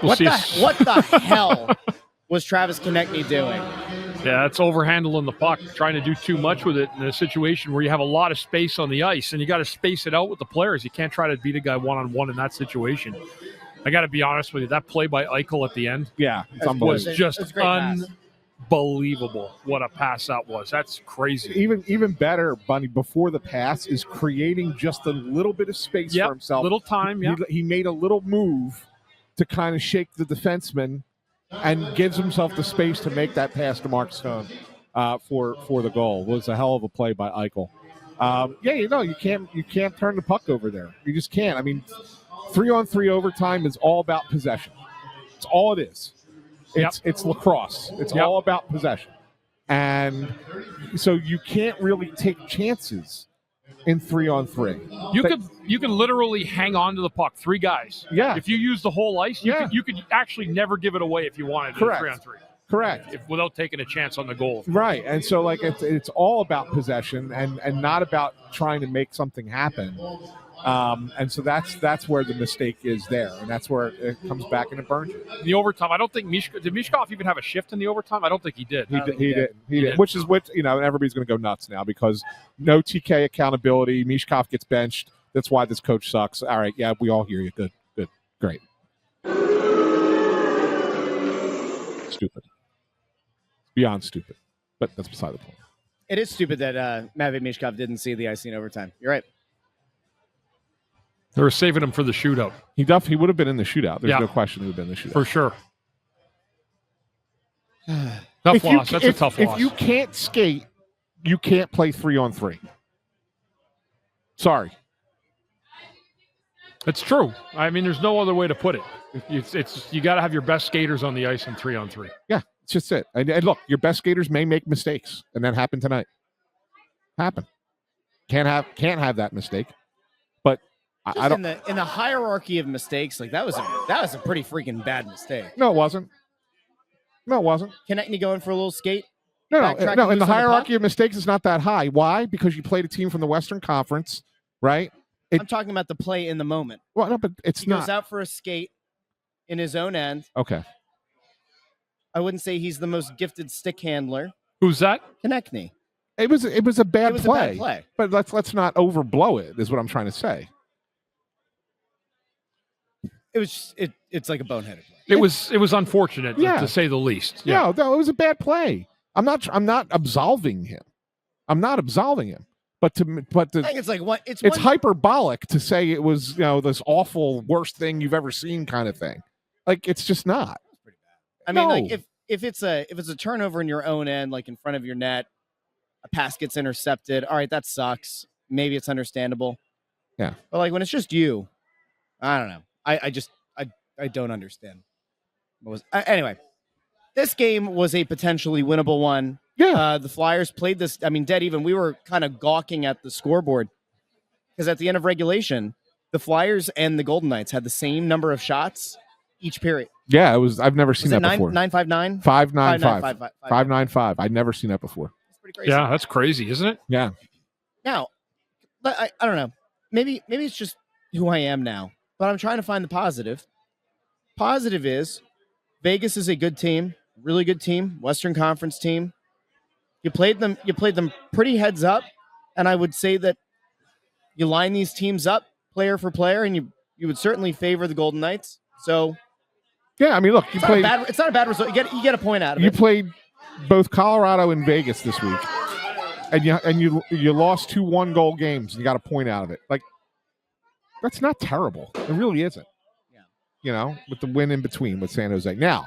What the hell was Travis Konecny doing? Yeah, it's overhandling the puck, trying to do too much with it in a situation where you have a lot of space on the ice, and you got to space it out with the players. You can't try to beat a guy one-on-one in that situation. I got to be honest with you, that play by Eichel at the end was just unbelievable. What a pass that was. That's crazy. Even better, Bunny, before the pass is creating just a little bit of space for himself. Little time, He made a little move to kind of shake the defenseman and gives himself the space to make that pass to Mark Stone for the goal. It was a hell of a play by Eichel. You can't turn the puck over there. You just can't. I mean, 3-on-3 overtime is all about possession. It's all it is. It's lacrosse. It's all about possession. And so you can't really take chances in 3-on-3. You can literally hang on to the puck, 3 guys. Yeah. If you use the whole ice, you could actually never give it away if you wanted to. Correct. 3-on-3. Correct. Without taking a chance on the goal. Right. And so it's all about possession and not about trying to make something happen. And so that's where the mistake is there, and that's where it comes back and it burns you. The overtime, I don't think did Mishkov even have a shift in the overtime? I don't think he did. He did. Which is what everybody's going to go nuts now because no TK accountability. Mishkov gets benched. That's why this coach sucks. All right, yeah, we all hear you. Good, great. Stupid. Beyond stupid, but that's beside the point. It is stupid that Matvei Mishkov didn't see the icing overtime. You're right. They were saving him for the shootout. He would have been in the shootout. There's no question he would have been in the shootout. For sure. Tough loss. That's a tough loss. If you can't skate, you can't play 3-on-3. Sorry. It's true. I mean, there's no other way to put it. It's you got to have your best skaters on the ice in 3-on-3. Yeah, it's just it. And look, your best skaters may make mistakes, and that happened tonight. Happened. Can't have that mistake. But I don't. In the hierarchy of mistakes, like that was a pretty freaking bad mistake. No, it wasn't. Konecny going for a little skate. No. In the hierarchy of mistakes, it's not that high. Why? Because you played a team from the Western Conference, right? I'm talking about the play in the moment. Well, no, but he goes out for a skate in his own end. Okay. I wouldn't say he's the most gifted stick handler. Who's that? Konecny. It was a bad play. A bad play. But let's not overblow it. Is what I'm trying to say. It's like a boneheaded play. It was unfortunate to say the least. Yeah. No, it was a bad play. I'm not absolving him. But I think it's like what it's hyperbolic to say it was this awful worst thing you've ever seen kind of thing. Like it's just not. That's pretty bad. I mean, like if it's a turnover in your own end, like in front of your net, a pass gets intercepted. All right, that sucks. Maybe it's understandable. Yeah. But like when it's just you, I don't know. I don't understand. Anyway, this game was a potentially winnable one. Yeah. The Flyers played this. I mean, dead even. We were kind of gawking at the scoreboard because at the end of regulation, the Flyers and the Golden Knights had the same number of shots each period. Yeah, it was. I've never seen that before. 9-5-9? 5-9-5. 5-9-5. I'd never seen that before. That's pretty crazy. Yeah, that's crazy, isn't it? Yeah. Now, but I don't know. Maybe it's just who I am now. But I'm trying to find the positive. Positive is Vegas is a good team, really good team, Western Conference team. You played them pretty heads up, and I would say that you line these teams up player for player, and you would certainly favor the Golden Knights. So, yeah, I mean, look, it's not a bad result. You get a point out of it. You played both Colorado and Vegas this week, and you lost 2 1-goal games, and you got a point out of it. Like, that's not terrible. It really isn't. Yeah. With the win in between with San Jose. Now,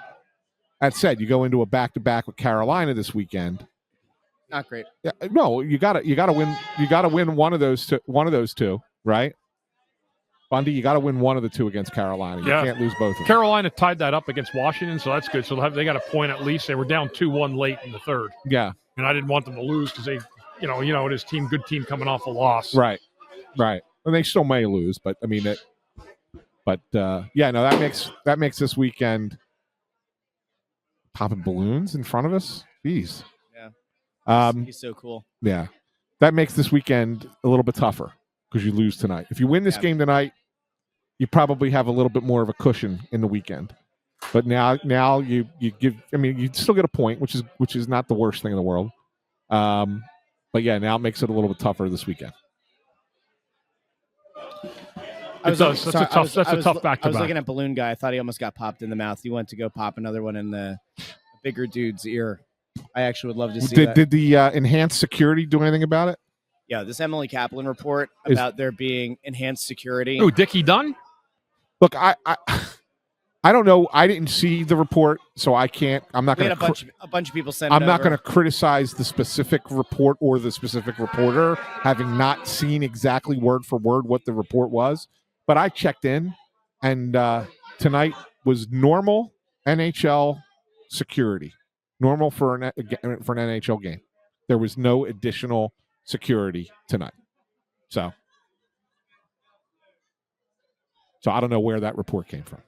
that said, you go into a back-to-back with Carolina this weekend. Not great. Yeah, no, you gotta win. You gotta win one of those two, right? Bundy, you gotta win one of the two against Carolina. You can't lose both of them. Carolina tied that up against Washington, so that's good. So they got a point at least. They were down 2-1 late in the third. Yeah, and I didn't want them to lose because they, his team, good team coming off a loss. Right. And they still may lose, but I mean it. But that makes this weekend popping balloons in front of us. Jeez. He's so cool. Yeah. That makes this weekend a little bit tougher because you lose tonight. If you win this game tonight, you probably have a little bit more of a cushion in the weekend. But now you give. I mean, you still get a point, which is not the worst thing in the world. But yeah, now it makes it a little bit tougher this weekend. It does. That's a tough back-to-back. I was looking at Balloon Guy. I thought he almost got popped in the mouth. He went to go pop another one in the bigger dude's ear. I actually would love to see that. Did the enhanced security do anything about it? Yeah, this Emily Kaplan report about there being enhanced security. Oh, Dickie Dunn? Look, I don't know. I didn't see the report, so I can't. I'm not going to. A bunch of people sent. I'm not going to criticize the specific report or the specific reporter, having not seen exactly word for word what the report was. But I checked in, and tonight was normal NHL security, normal for an NHL game. There was no additional security tonight, so I don't know where that report came from.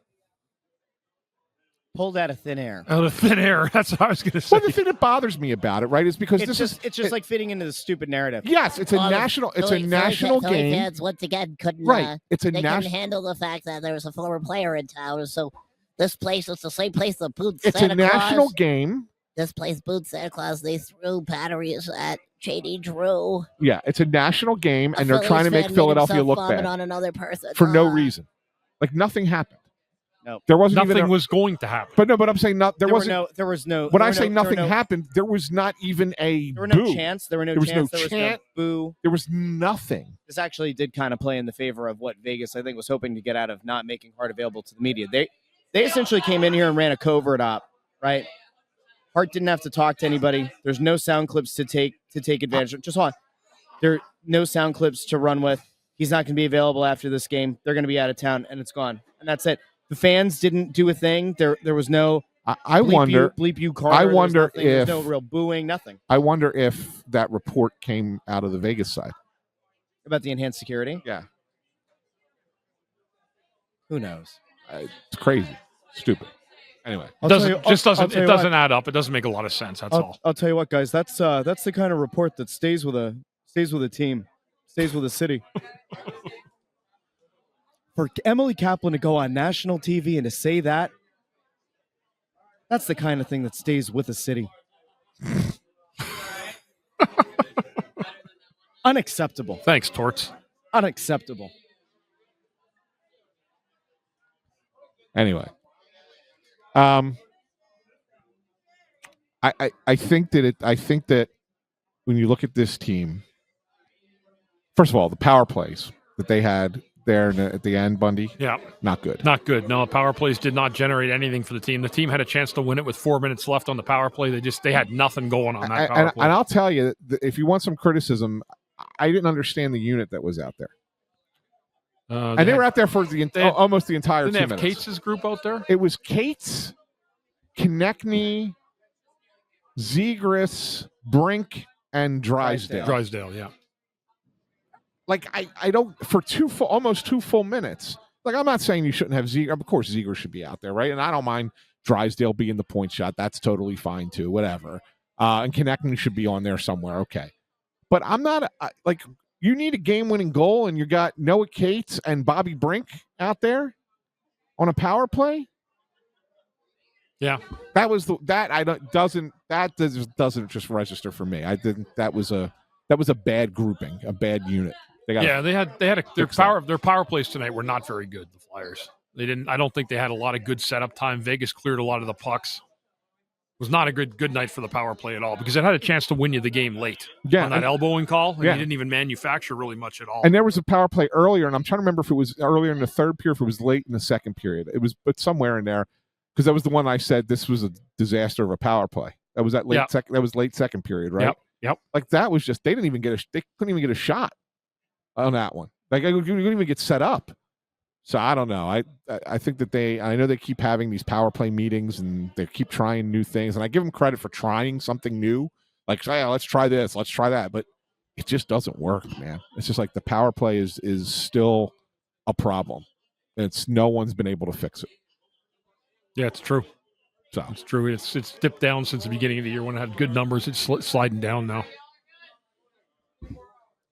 Pulled out of thin air. Out of thin air. That's what I was going to say. Well, the thing that bothers me about it, right, is because it's just like fitting into the stupid narrative. Yes, it's a national game. Fans once again couldn't couldn't handle the fact that there was a former player in town. So this place is the same place that booed Santa Claus. It's a national game. This place booed Santa Claus. They threw batteries at JD Drew. Yeah, it's a national game, and they're trying to make Philadelphia look bad on another person for no reason. Like nothing happened. No, there wasn't. Nothing was going to happen. But I'm saying there wasn't. There was no. When I say nothing happened, there was not even a. There were no chants. There were no chants. There was no boo. There was nothing. This actually did kind of play in the favor of what Vegas, I think, was hoping to get out of not making Hart available to the media. They essentially came in here and ran a covert op, right? Hart didn't have to talk to anybody. There's no sound clips to take advantage of. Just hold on. There are no sound clips to run with. He's not going to be available after this game. They're going to be out of town, and it's gone. And that's it. The fans didn't do a thing. There was no. I wonder. Bleep you, Carter. I wonder if there's no real booing. Nothing. I wonder if that report came out of the Vegas side about the enhanced security. Yeah. Who knows? It's crazy, stupid. Anyway, it doesn't add up. It doesn't make a lot of sense. That's all. I'll tell you what, guys. That's the kind of report that stays with a team, stays with a city. For Emily Kaplan to go on national TV and to say that's the kind of thing that stays with a city. Unacceptable. Thanks, Torts. Unacceptable. Anyway, I think that when you look at this team, first of all, the power plays that they had there at the end, Bundy. Yeah. Not good. Not good. No, power plays did not generate anything for the team. The team had a chance to win it with 4 minutes left on the power play. They had nothing going on that power play. And I'll tell you, if you want some criticism, I didn't understand the unit that was out there. And they were out there for almost the entire 2 minutes. Didn't they have Cates' group out there? It was Cates, Konecny, Zegras, Brink, and Drysdale. Drysdale, yeah. Like I don't for almost 2 full minutes. Like I'm not saying you shouldn't have Zegras. Of course, Zegras should be out there, right? And I don't mind Drysdale being the point shot. That's totally fine too. Whatever. And Konecny should be on there somewhere. Okay, but I'm not like you need a game-winning goal, and you got Noah Cates and Bobby Brink out there on a power play. Yeah, that doesn't just register for me. I didn't. That was a bad grouping, a bad unit. Their power plays tonight were not very good. The Flyers. I don't think they had a lot of good setup time. Vegas cleared a lot of the pucks. It was not a good night for the power play at all because it had a chance to win you the game late. Yeah, on that elbowing call, and you didn't even manufacture really much at all. And there was a power play earlier, and I'm trying to remember if it was earlier in the third period, if it was late in the second period. It was, but somewhere in there, because that was the one I said this was a disaster of a power play. That was that late that was late second period, right? Yep. Like that was just they couldn't even get a shot on that one. Like you couldn't even get set up. So I don't know. I think that I know they keep having these power play meetings and they keep trying new things, and I give them credit for trying something new. Like, hey, let's try this, let's try that, but it just doesn't work, man. It's just like the power play is still a problem. No one's been able to fix it. Yeah, it's true. So it's true. It's dipped down since the beginning of the year when it had good numbers. It's sliding down now.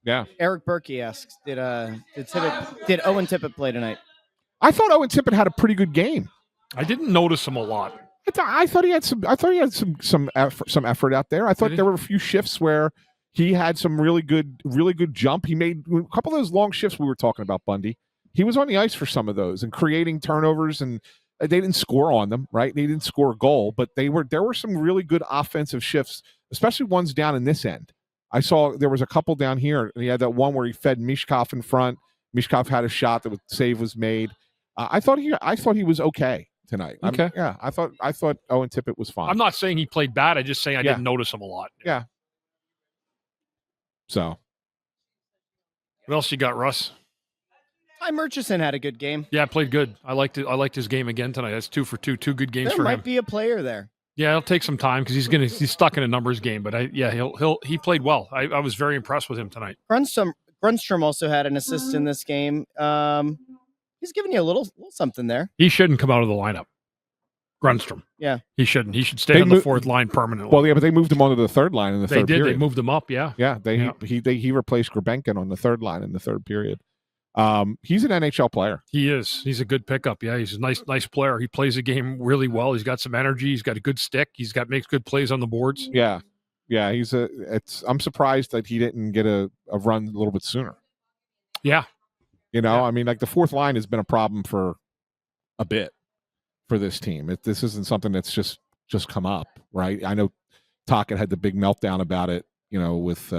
Yeah. Eric Berkey asks, did Owen Tippett play tonight? I thought Owen Tippett had a pretty good game. I didn't notice him a lot. I thought he had some effort out there. I thought there were a few shifts where he had some really good jump. He made a couple of those long shifts we were talking about, Bundy. He was on the ice for some of those and creating turnovers, and they didn't score on them, right? They didn't score a goal, but there were some really good offensive shifts, especially ones down in this end. I saw there was a couple down here. He had that one where he fed Mishkov in front. Mishkov had a shot that the save was made. I thought he was okay tonight. Okay. I thought Owen Tippett was fine. I'm not saying he played bad. I'm just saying I didn't notice him a lot. Yeah. So. What else you got, Russ? Ty Murchison had a good game. Yeah, played good. I liked it. I liked his game again tonight. That's 2 for 2. 2 good games there for him. There might be a player there. Yeah, it'll take some time because he's stuck in a numbers game. But he played well. I was very impressed with him tonight. Grunstrom also had an assist in this game. He's giving you a little something there. He shouldn't come out of the lineup. Grunstrom. Yeah. He shouldn't. He should stay on the fourth line permanently. Well, yeah, but they moved him onto the third line in the third period. They moved him up, yeah. Yeah, he replaced Grebenkin on the third line in the third period. He's an NHL player. He is. He's a good pickup. Yeah, he's a nice player. He plays the game really well. He's got some energy. He's got a good stick. Makes good plays on the boards. Yeah. Yeah, I'm surprised that he didn't get a run a little bit sooner. Yeah. I mean, like the fourth line has been a problem for a bit for this team. This isn't something that's just come up, right? I know Tocchet had the big meltdown about it, with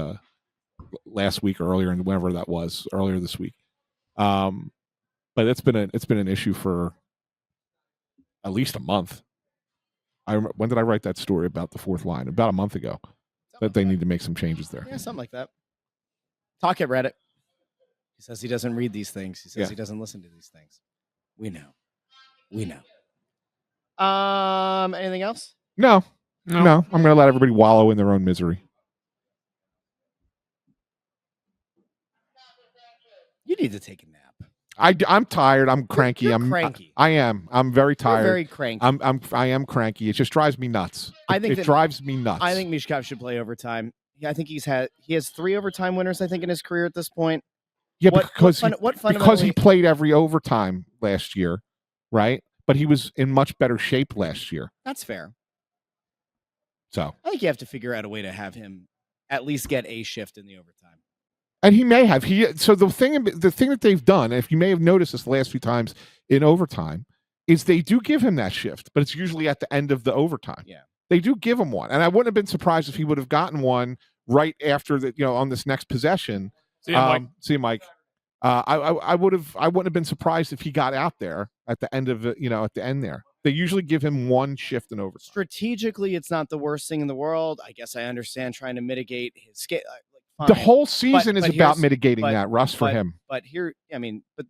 last week or earlier, and whenever that was, earlier this week. But it's been an issue for at least a month. When did I write that story about the fourth line? About a month ago. That they need to make some changes there. Yeah, something like that. Tocchet read it. He says he doesn't read these things. He says he doesn't listen to these things. We know. Anything else? No. I'm going to let everybody wallow in their own misery. You need to take a nap. I'm tired. I'm cranky. You're cranky. I am. I'm very tired. You're very cranky. I am cranky. It just drives me nuts. It drives me nuts. I think Mishkov should play overtime. I think he has 3 overtime winners, I think, in his career at this point. Yeah, because he played every overtime last year, right? But he was in much better shape last year. That's fair. So I think you have to figure out a way to have him at least get a shift in the overtime. And he may have. So the thing that they've done, if you may have noticed this the last few times in overtime, is they do give him that shift, but it's usually at the end of the overtime. Yeah. They do give him one. And I wouldn't have been surprised if he would have gotten one right after on this next possession. See you, Mike. I wouldn't have been surprised if he got out there at the end of it, at the end there. They usually give him one shift in overtime. Strategically, it's not the worst thing in the world. I guess I understand trying to mitigate his scale. The whole season is about mitigating that, Russ, for him. But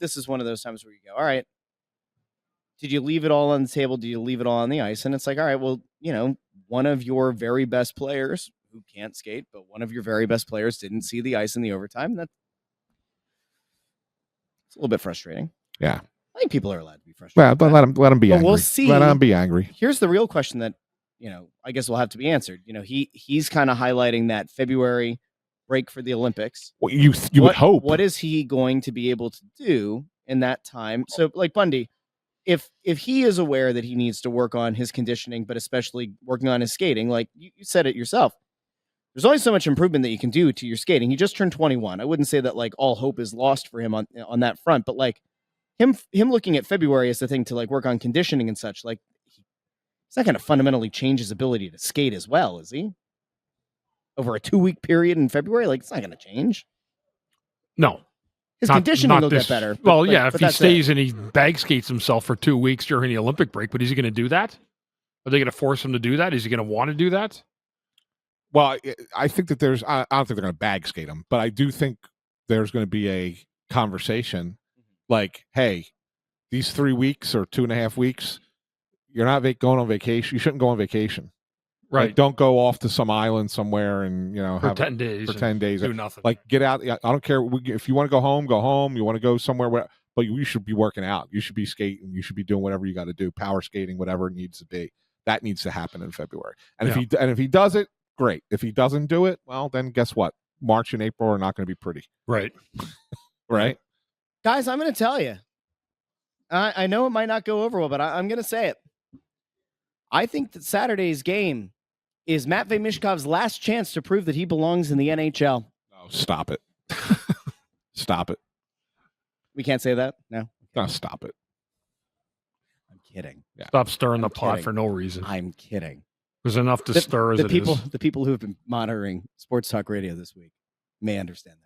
this is one of those times where you go, all right, did you leave it all on the table? Do you leave it all on the ice? And it's like, all right, well, one of your very best players who can't skate, but one of your very best players didn't see the ice in the overtime. It's a little bit frustrating. Yeah. I think people are allowed to be frustrated. Well, but let them be angry. We'll see. Let them be angry. Here's the real question that, I guess will have to be answered. He's kind of highlighting that February break for the Olympics. Well, you would hope. What is he going to be able to do in that time? So, like Bundy, if he is aware that he needs to work on his conditioning, but especially working on his skating, like you said it yourself, there's only so much improvement that you can do to your skating. He just turned 21. I wouldn't say that like all hope is lost for him on that front, but like him looking at February as the thing to like work on conditioning and such, like it's not going to fundamentally change his ability to skate as well, is he? Over a 2-week period in February, like it's not going to change. No, his conditioning will get better. Well, if he stays and he bag skates himself for 2 weeks during the Olympic break, but is he going to do that? Are they going to force him to do that? Is he going to want to do that? Well, I think that I don't think they're going to bag skate him, but I do think there's going to be a conversation like, hey, these 3 weeks or 2.5 weeks, you're not going on vacation. You shouldn't go on vacation. Right. Like, don't go off to some island somewhere and, for 10 days. For 10 days. Do nothing. Like, get out. I don't care. If you want to go home, go home. You want to go somewhere, but you should be working out. You should be skating. You should be doing whatever you got to do, power skating, whatever it needs to be. That needs to happen in February. And if he does it, great. If he doesn't do it, well, then guess what? March and April are not going to be pretty. Right. Right. Guys, I'm going to tell you. I know it might not go over well, but I'm going to say it. I think that Saturday's game is Matvei Mishkov's last chance to prove that he belongs in the NHL. Oh, stop it. Stop it. We can't say that? No? No, stop it. I'm kidding. Yeah. Stop stirring the pot kidding. for no reason. I'm kidding. There's enough to stir as the it people, is. The people who have been monitoring Sports Talk Radio this week may understand that.